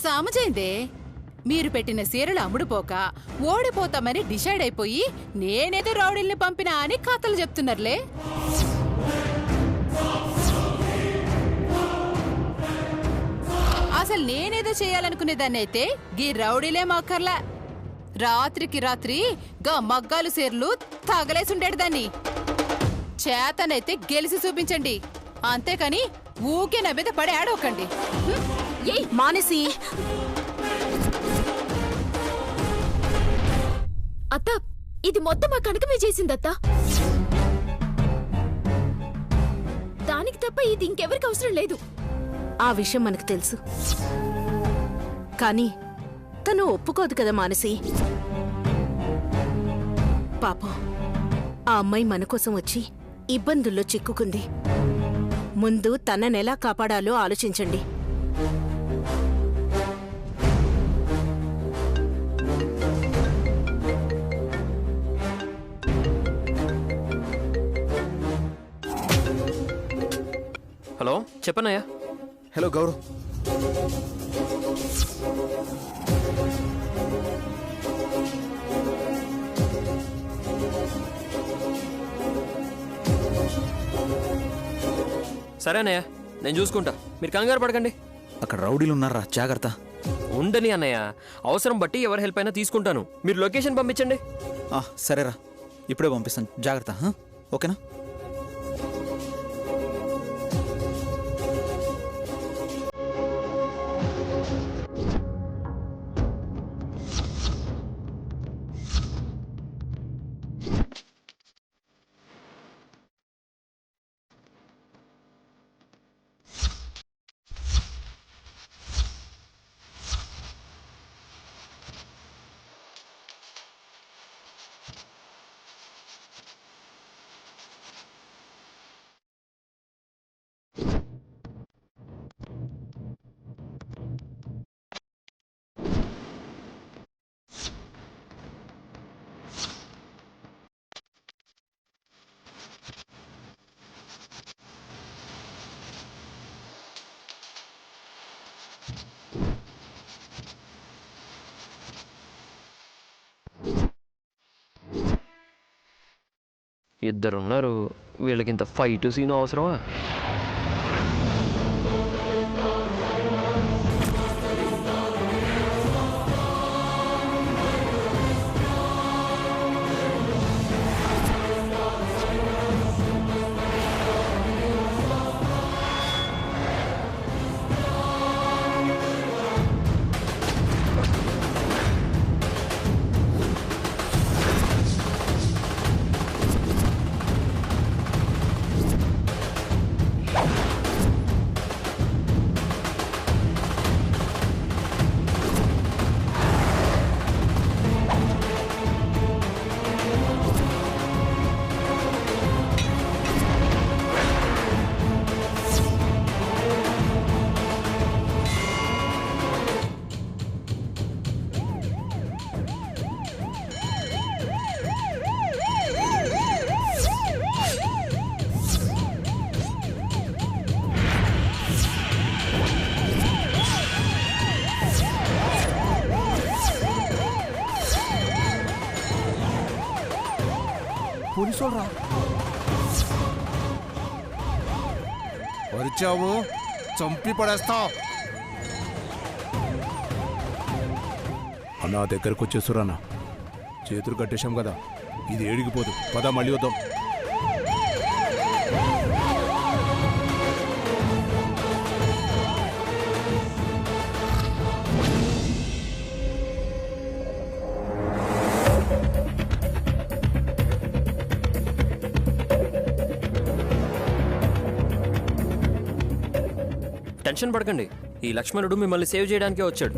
సమజైందే. మీరు పెట్టిన సీరలు అమ్ముడుపోక ఓడిపోతామని డిసైడ్ అయిపోయి నేనేదో రౌడీల్ని పంపినా అని కథలు చెప్తున్నారులే. అసలు నేనేదో చేయాలనుకునేదాన్నైతే గీ రౌడీలే మాకర్లా. రాత్రికి రాత్రి గా మగ్గాలు సీరలు తగలేసుండేదాన్ని. చేతనైతే గెలిచి చూపించండి, అంతేకాని ఊకే నా మీద పడి ఆడవకండి. ఏయ్ మానసి, అత్త ఇది మొత్తం మా కనకమే చేసిందత్త. దానికి తప్ప ఇది ఇంకెవరికి అవసరం లేదు. ఆ విషయం మనకు తెలుసు, కానీ తను ఒప్పుకోదు కదా మానసి. పాపం ఆ అమ్మాయి మన కోసం వచ్చి ఇబ్బందుల్లో చిక్కుకుంది. ముందు తననెలా కాపాడాలో ఆలోచించండి. హలో, చెప్పనయ్యా. హలో గౌరవ్, సరేనయ్యా, నేను చూసుకుంటా, మీరు కంగారు పడకండి. అక్కడ రౌడీలు ఉన్నారా, జాగ్రత్త. ఉండని అన్నయ్య, అవసరం బట్టి ఎవరి హెల్ప్ అయినా తీసుకుంటాను. మీరు లొకేషన్ పంపించండి. సరేరా, ఇప్పుడే పంపిస్తాను, జాగ్రత్త. ఓకేనా? ఇద్దరున్నారు, వీళ్ళకింత ఫైట్ సీన్ అవసరమా? పోలీసోళ్ళరా పరిచావు, చంపి పడేస్తావు. అన్నా దగ్గరకు వచ్చేసురానా, చేతులు కట్టేశాం కదా, ఇది ఏడిగిపోదు. పద మళ్ళీ వద్దాం. టెన్షన్ పడకండి, ఈ లక్ష్మణుడు మిమ్మల్ని సేవ్ చేయడానికే వచ్చాడు.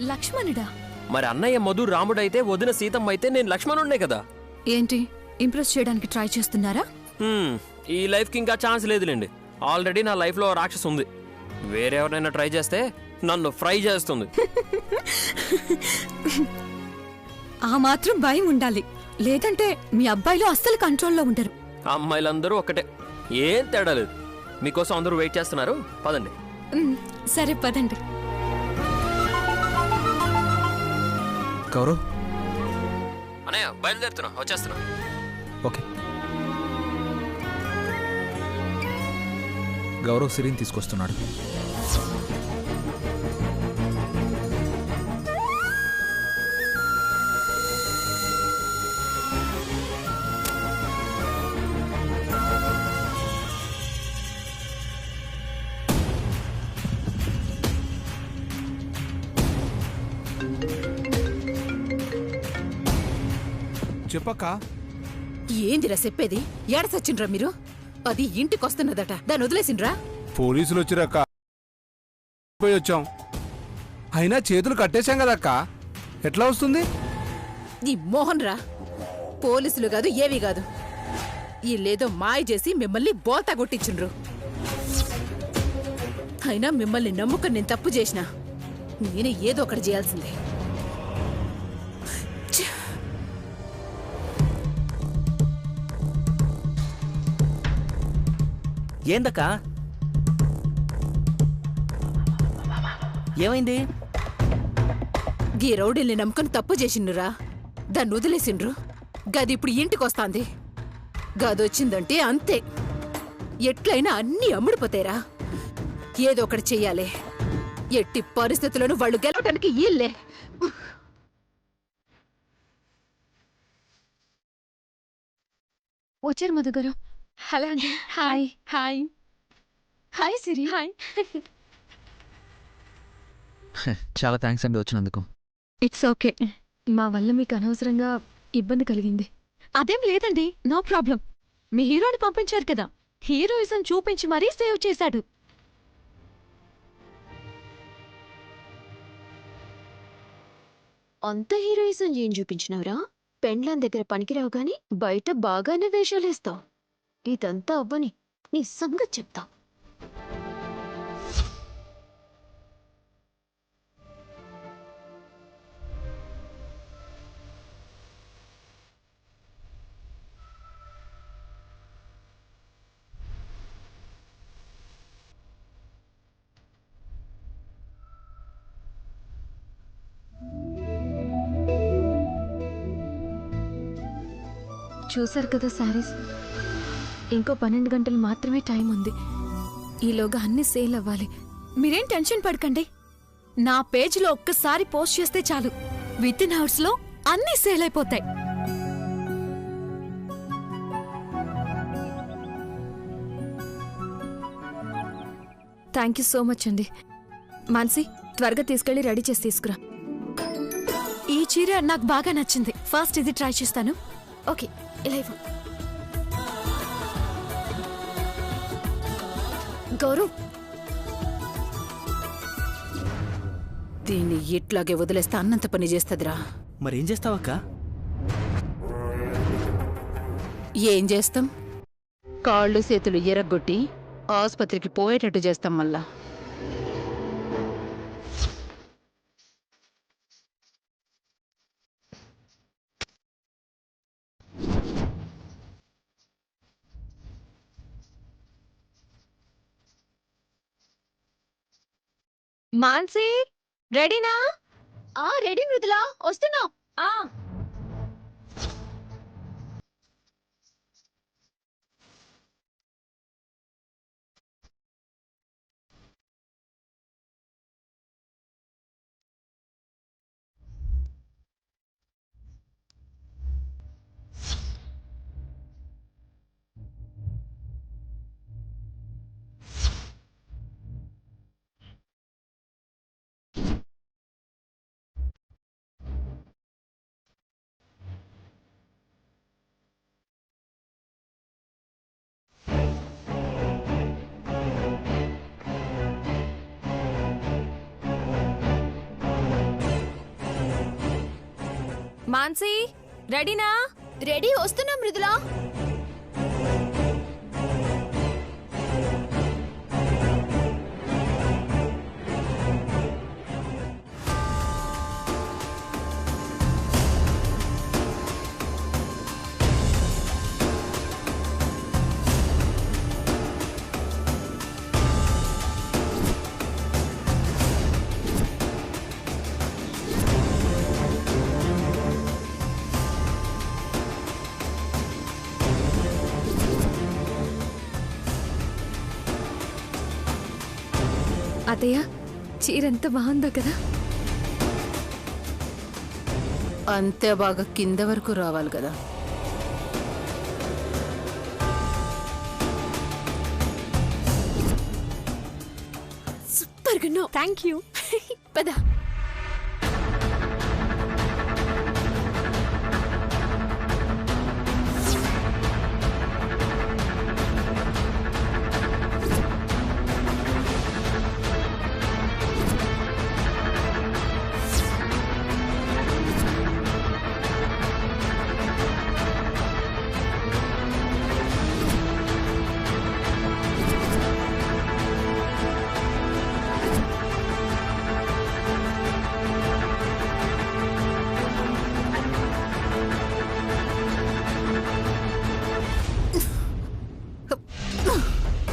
లక్ష్మణుడా? మరి అన్నయ్య మధు రాముడైతే, వదిన సీతమ్మ అయితే, నేను లక్ష్మణుడినే కదా. ఏంటి ఇంప్రెస్ చేయడానికి ట్రై చేస్తున్నారా? ఈ లైఫ్కి ఇంకా ఛాన్స్ లేదులేండి. ఆల్రెడీ నా లైఫ్లో రాక్షసు ఉంది. వేరెవరైనా ట్రై చేస్తే నన్ను ఫ్రై చేస్తుంది. ఆ మాత్రం భయం ఉండాలి, లేదంటే మీ అబ్బాయిలు అస్సలు కంట్రోల్లో ఉండరు. అమ్మాయిలందరూ ఒకటే, ఏం తేడా లేదు. మీకోసం అందరూ వెయిట్ చేస్తున్నారు, పదండి. సరే పదండి. గౌరవ్. అన్నయ్య బయలుదేరుతున్నా, వచ్చేస్తున్నా. ఓకే. గౌరవ్ సిరిని తీసుకొస్తున్నాడు. చెప్పక్క. ఏందిరా చెప్పేది? ఏడ సచ్చిండ్రా మీరు? అది ఇంటికొస్తున్నదట, దాన్ని వదిలేసిండ్రా? పోలీసులు వచ్చిరక్క, పోయి వచ్చాం. అయినా చేతులు కట్టేశాం కదక్క, ఎట్లా వస్తుంది? ఈ మోహన్ రా, పోలీసులు కాదు ఏవి కాదు, వీళ్ళేదో మాయ చేసి మిమ్మల్ని బోల్తా కొట్టించుండ్రు. అయినా మిమ్మల్ని నమ్ముకొని నేను తప్పు చేసినా నేనే ఏదో ఒకటి చేయాల్సిందే. ఏందక్కా, ఏమైంది? గీ రౌడీల్ని నమ్ముకొని తప్పు చేసిండ్రురా, దాన్ని వదిలేసిండ్రు. గది ఇప్పుడు ఇంటికొస్తాంది. గదొచ్చిందంటే అంతే, ఎట్లయినా అన్నీ అమ్ముడిపోతాయిరా. ఏదో ఒకటి చెయ్యాలి. ఎట్టి పరిస్థితులను వాళ్ళు గెలవటానికి ఈళ్ళే. వచ్చారు మధు గారు. హలో అండి. హాయ్. హాయ్. హాయ్ సిరి. హాయ్. చాలా థ్యాంక్స్ అండి వచ్చినందుకు. It's okay. మా వల్ల మీకు అనవసరంగా ఇబ్బంది కలిగింది. అదేం లేదండి, నో ప్రాబ్లం. మీ హీరోని పంపించారు కదా, హీరోయిజం చూపించి మరీ సేవ్ చేశాడు. అంత హీరోయిజం ఏం చూపించినవరా? పెండ్లాన్ దగ్గర పనికిరావు గాని బయట బాగానే వేషాలేస్తావు. ఇదంతా అవ్వని నీ సంగతి చెప్తా. చూశారు కదా శారీస్, ఇంకో 12 గంటలు మాత్రమే టైం ఉంది. ఈలోగా అన్ని సేల్ అవ్వాలి. మీరేం టెన్షన్ పడకండి. నా పేజ్లో ఒక్కసారి పోస్ట్ చేస్తే చాలు, విత్ ఇన్ అవర్స్ లో అన్ని సేల్ అయిపోతాయి. థ్యాంక్ యూ సో మచ్ అండి. మాన్సి, త్వరగా తీసుకెళ్లి రెడీ చేసి తీసుకురా. ఈ చీర నాకు బాగా నచ్చింది. ఫస్ట్ ఇది ట్రై చేస్తాను. ఓకే, ఇలా ఇవ్వు. గౌరవ్, దీన్ని ఇట్లాగే వదిలేస్తే అన్నంత పని చేస్తుందిరా. మరేం చేస్తావక్క? ఏం చేస్తాం? కాళ్ళు చేతులు ఎరగొట్టి ఆసుపత్రికి పోయేటట్టు చేస్తాం మళ్ళా. మాన్సి, రెడీనా? రెడీ మృదులా, వస్తున్నా. మాన్సి, రెడీనా? రెడీ, వస్తున్నా మృదులా. అత్తయ్య చీర ఎంత బాగుందో కదా. అంతే బాగా కింద వరకు రావాలి కదా. సూపర్గా ఉన్నావు. Thank you. పద.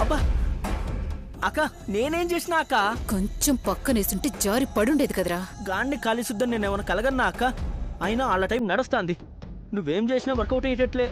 అబ్బా అక్క, నేనేం చేసినా అక్క? కొంచెం పక్కనేసుంటే జారి పడుండేది కదరా. గాన్ని ఖాళీ శుద్ధం నేను ఏమైనా కలగన్నా అక్క? అయినా వాళ్ళ టైం నడుస్తాంది. నువ్వేం చేసినా వర్కౌట్ అయ్యేటట్లే.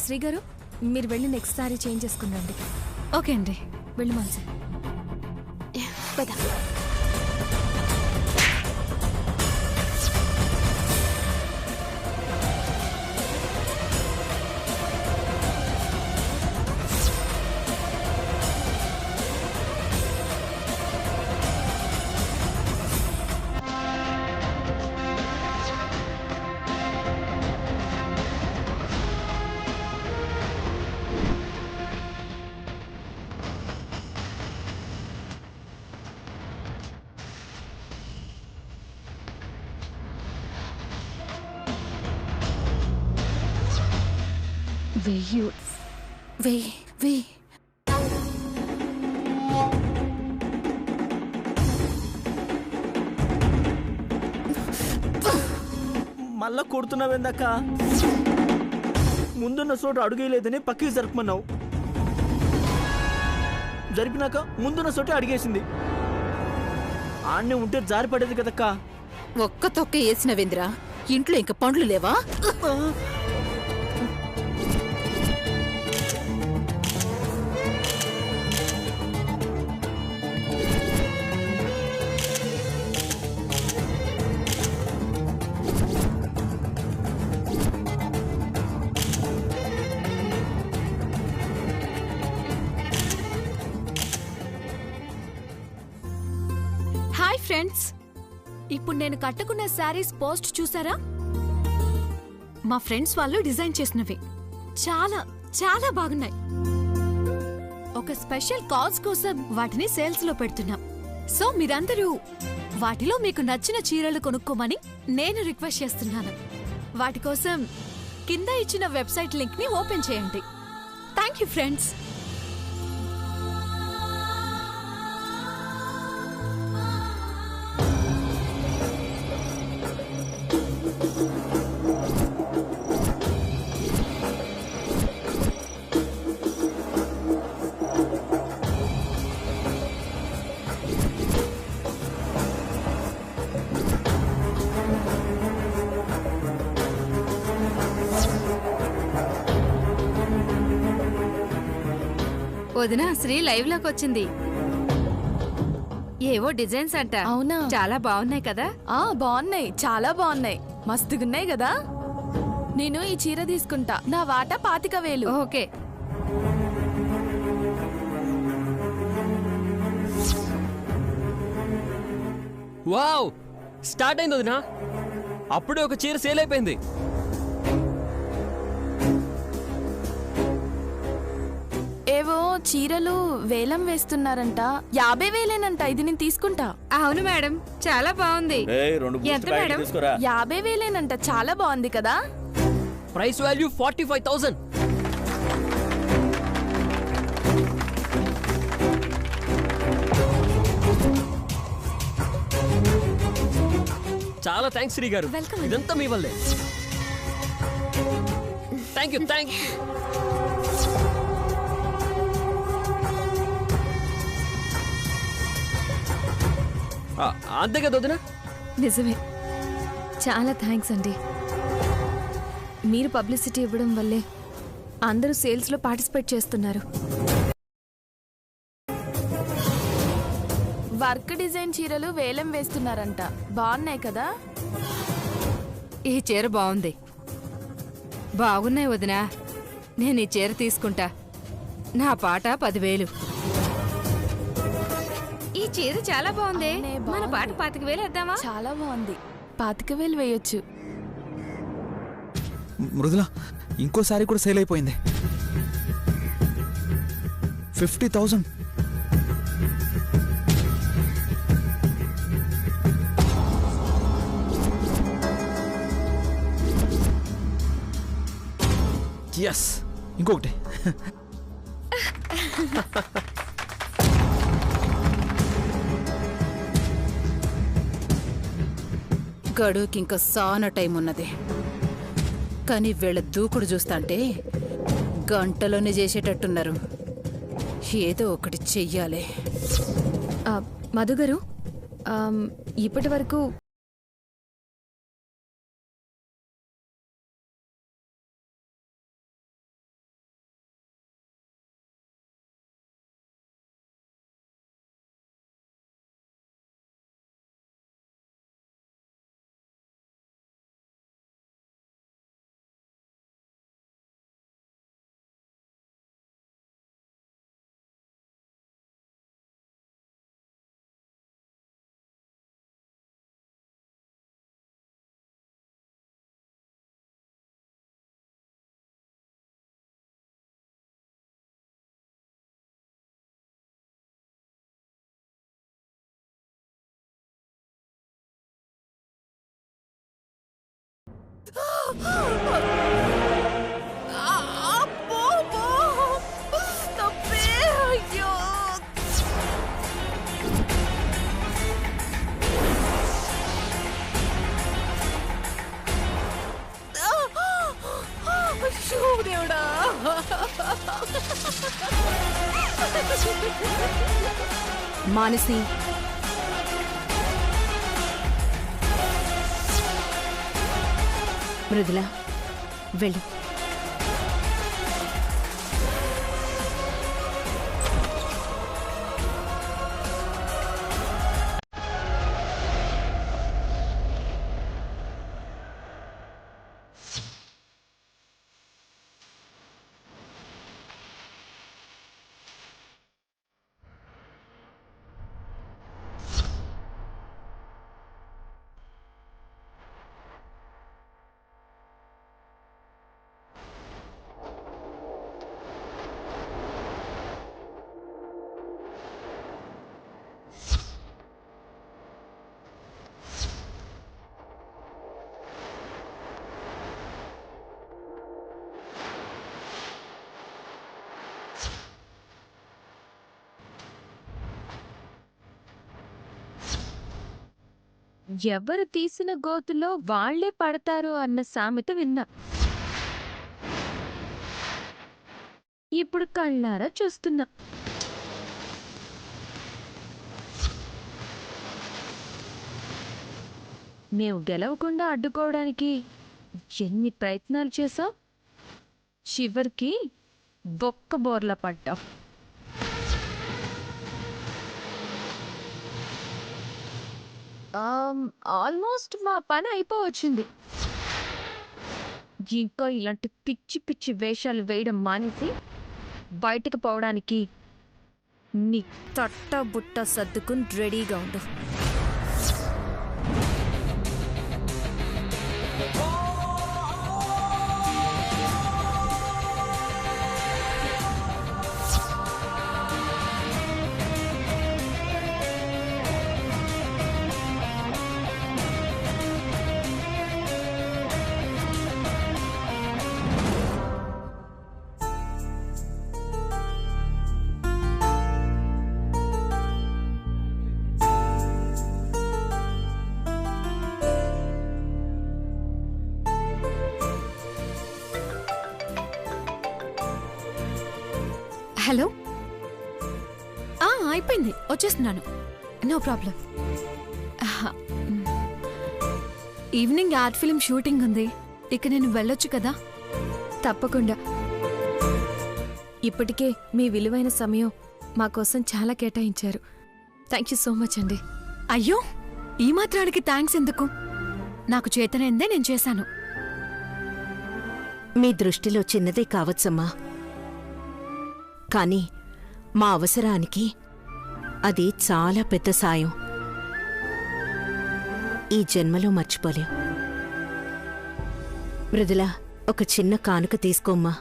శ్రీ గారు, మీరు వెళ్ళి నెక్స్ట్ సారీ చేంజ్ చేసుకునండి. ఓకే అండి, వెళ్ళి మనసు. పద. వెయ్యి. మళ్ళా కొడుతున్నావేందక్క? ముందున్న చోటు అడుగేయలేదని పక్కకి జరపమన్నావు. జరిపినాక ముందున్న చోటే అడిగేసింది. ఆడనే ఉంటే జారి పడేది కదక్క. ఒక్క తొక్క వేసినవేంద్రా, ఇంట్లో ఇంక పండ్లు లేవా? హాయ్ ఫ్రెండ్స్, ఇప్పుడు నేను కట్టుకున్న శారీస్ పోస్ట్ చూసారా? మా ఫ్రెండ్స్ వాళ్ళు డిజైన్ చేసినవి చాలా చాలా బాగున్నాయి. ఒక స్పెషల్ కాజ్ కోసం వాటిని సేల్స్ లో పెడుతున్నాం. సో మీరందరూ వాటిలో మీకు నచ్చిన చీరలు కొనుక్కోమని నేను రిక్వెస్ట్ చేస్తున్నాను. వాటి కోసం కింద ఇచ్చిన వెబ్సైట్ లింక్ ని ఓపెన్ చేయండి. Thank you friends. వదిన, శ్రీ లైవ్ లోకి వచ్చింది. ఏవో డిజైన్స్ అంట. అవునా? చాలా బాగున్నాయి కదా? బాగున్నాయి, చాలా బాగున్నాయి, మస్తుగున్నాయి కదా. నేను ఈ చీర తీసుకుంటా, నా వాటా 25,000. ఓకే. వావ్, స్టార్ట్ అయింది వదినా. అప్పుడే ఒక చీర సేల్ అయిపోయింది. ఏవో చీరలు వేలం వేస్తున్నారంట. 50,000 ఇది నేను తీసుకుంటా. అవును మేడం, చాలా బాగుంది. ఎంత మేడం? 50,000 చాలా బాగుంది కదా. Price value 45,000. చాలా థ్యాంక్స్ శ్రీ గారు. Welcome. ఇదంతా మీ వల్లే. Thank you. అంతే కదా వదినా? నిజమే, చాలా థ్యాంక్స్ అండి. మీరు పబ్లిసిటీ ఇవ్వడం వల్లే అందరూ సేల్స్లో పార్టిసిపేట్ చేస్తున్నారు. వర్క్ డిజైన్ చీరలు వేలం వేస్తున్నారంట, బాగున్నాయి కదా? ఈ చీర బాగుంది. బాగున్నాయి వదినా, నేను ఈ చీర తీసుకుంటా. నా పాట 10,000. ఈ చీర చాలా బాగుంది. మన పాట 25,000 వేద్దామా? చాలా బాగుంది, 25,000 వేయొచ్చు. మృదుల, ఇంకోసారి కూడా సేల్ అయిపోయింది. 50,000. ఎస్, ఇంకొకటి. గడువుకి ఇంకా సానా టైం ఉన్నది. కానీ వీళ్ళ దూకుడు చూస్తాంటే గంటలోనే చేసేటట్టున్నారు. ఏదో ఒకటి చెయ్యాలి. మధు గారు, ఇప్పటి వరకు మానసి, మృదుల, వెళ్ళు. ఎవరు తీసిన గోతులో వాళ్లే పడతారు అన్న సామెత విన్నా. ఇప్పుడు కళ్ళారా చూస్తున్నా. మేము గెలవకుండా అడ్డుకోవడానికి ఎన్ని ప్రయత్నాలు చేసాం, చివరికి బొక్క బోర్ల పడ్డాం. ఆల్మోస్ట్ మా పని అయిపోవచ్చింది. ఇంకా ఇలాంటి పిచ్చి పిచ్చి వేషాలు వేయడం మానేసి బయటకు పోవడానికి నీ తట్ట బుట్ట సర్దుకుని రెడీగా ఉండు. హలో అయిపోయింది, వచ్చేస్తున్నాను. No problem. Evening ad film shooting ఉంది, ఇక నేను వెళ్ళొచ్చు కదా? తప్పకుండా. ఇప్పటికే మీ విలువైన సమయం మా కోసం చాలా కేటాయించారు. థ్యాంక్ యూ సో మచ్ అండి. అయ్యో, ఈ మాత్రానికి థ్యాంక్స్ ఎందుకు? నాకు చేతనైందే నేను చేశాను. మీ దృష్టిలో చిన్నదే కావచ్చమ్మా, కానీ మా అవసరానికి అది చాలా పెద్ద సాయం. ఈ జన్మలో మర్చిపోలేం. మృదుల, ఒక చిన్న కానుక తీసుకోమ్మా.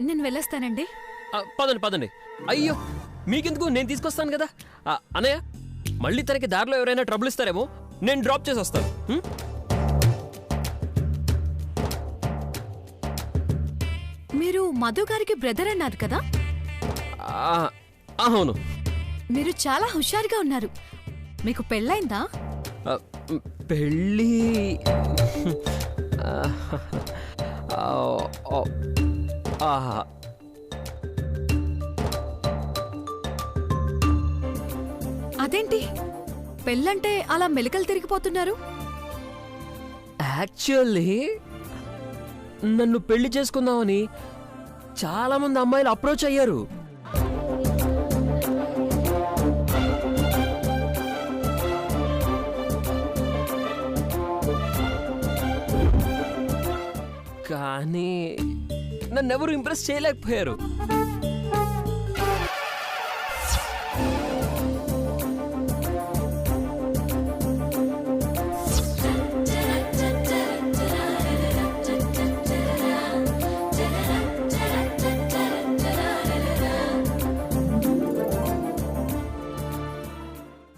నేను వెళ్ళొస్తానండి. పదండి పదండి. అయ్యో, మీకెందుకు, నేను తీసుకొస్తాను కదా. అన్నయ్య, మళ్ళీ తనకి దారిలో ఎవరైనా ట్రబుల్ ఇస్తారేమో, నేను డ్రాప్ చేసి వస్తాను. మీరు మధు గారికి బ్రదర్ అన్నారు కదా? అవును. మీరు చాలా హుషారుగా ఉన్నారు. మీకు పెళ్ళైందా? పెళ్ళి అదేంటి పెళ్ళంటే అలా మెలికలు తిరిగిపోతున్నారు? యాక్చువల్లీ నన్ను పెళ్లి చేసుకుందామని చాలా మంది అమ్మాయిలు అప్రోచ్ అయ్యారు. కానీ నన్నెవరు ఇంప్రెస్ చేయలేకపోయారు.